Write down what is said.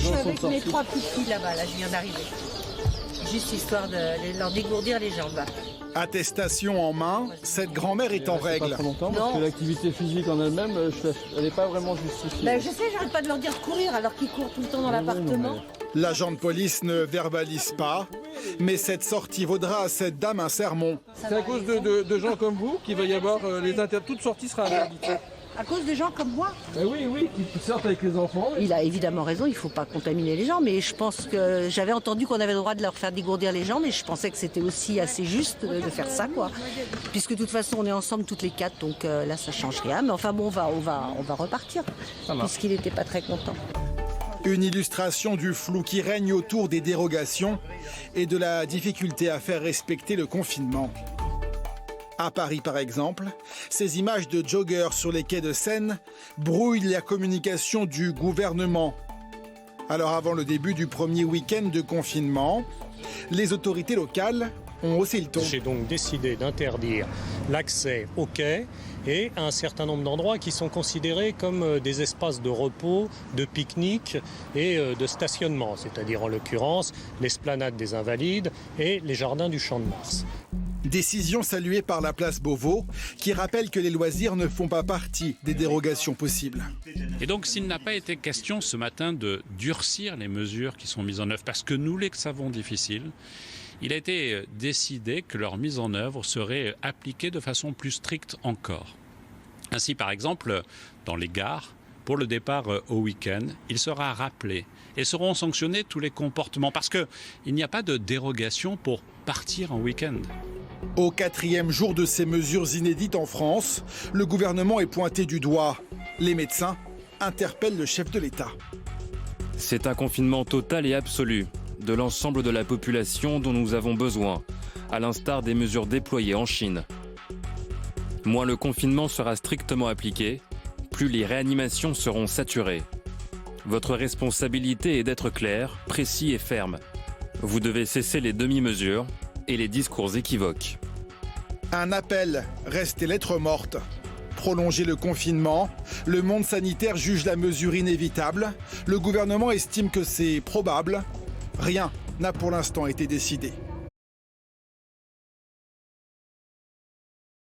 suis avec mes 3 petites filles là-bas, là, je viens d'arriver. Juste histoire de leur dégourdir les jambes. Attestation en main, cette grand-mère est en règle. Pas trop longtemps, parce que l'activité physique en elle-même, elle n'est pas vraiment justifiée. Ben, je sais, j'arrête pas de leur dire de courir alors qu'ils courent tout le temps dans l'appartement. L'agent de police ne verbalise pas, mais cette sortie vaudra à cette dame un sermon. C'est à cause de gens comme vous qu'il va y avoir toute sortie sera interdite. À cause des gens comme moi. Ben oui, qui sortent avec les enfants. Il a évidemment raison, il ne faut pas contaminer les gens, mais je pense que j'avais entendu qu'on avait le droit de leur faire dégourdir les jambes, et je pensais que c'était aussi assez juste de faire ça, quoi. Puisque de toute façon, on est ensemble toutes les 4, donc là, ça change rien. Mais enfin bon, on va repartir, puisqu'il n'était pas très content. Une illustration du flou qui règne autour des dérogations et de la difficulté à faire respecter le confinement. À Paris, par exemple, ces images de joggeurs sur les quais de Seine brouillent la communication du gouvernement. Alors, avant le début du premier week-end de confinement, les autorités locales ont haussé le ton. J'ai donc décidé d'interdire l'accès aux quais et à un certain nombre d'endroits qui sont considérés comme des espaces de repos, de pique-nique et de stationnement, c'est-à-dire en l'occurrence l'esplanade des Invalides et les jardins du Champ de Mars. Décision saluée par la place Beauvau, qui rappelle que les loisirs ne font pas partie des dérogations possibles. Et donc, s'il n'a pas été question ce matin de durcir les mesures qui sont mises en œuvre, parce que nous les savons difficiles, il a été décidé que leur mise en œuvre serait appliquée de façon plus stricte encore. Ainsi, par exemple, dans les gares, pour le départ au week-end, il sera rappelé et seront sanctionnés tous les comportements, parce qu'il n'y a pas de dérogation pour partir en week-end. Au 4e jour de ces mesures inédites en France, le gouvernement est pointé du doigt. Les médecins interpellent le chef de l'État. C'est un confinement total et absolu de l'ensemble de la population dont nous avons besoin, à l'instar des mesures déployées en Chine. Moins le confinement sera strictement appliqué, plus les réanimations seront saturées. Votre responsabilité est d'être clair, précis et ferme. Vous devez cesser les demi-mesures et les discours équivoques. Un appel, restez lettre morte. Prolonger le confinement, le monde sanitaire juge la mesure inévitable, le gouvernement estime que c'est probable. Rien n'a pour l'instant été décidé.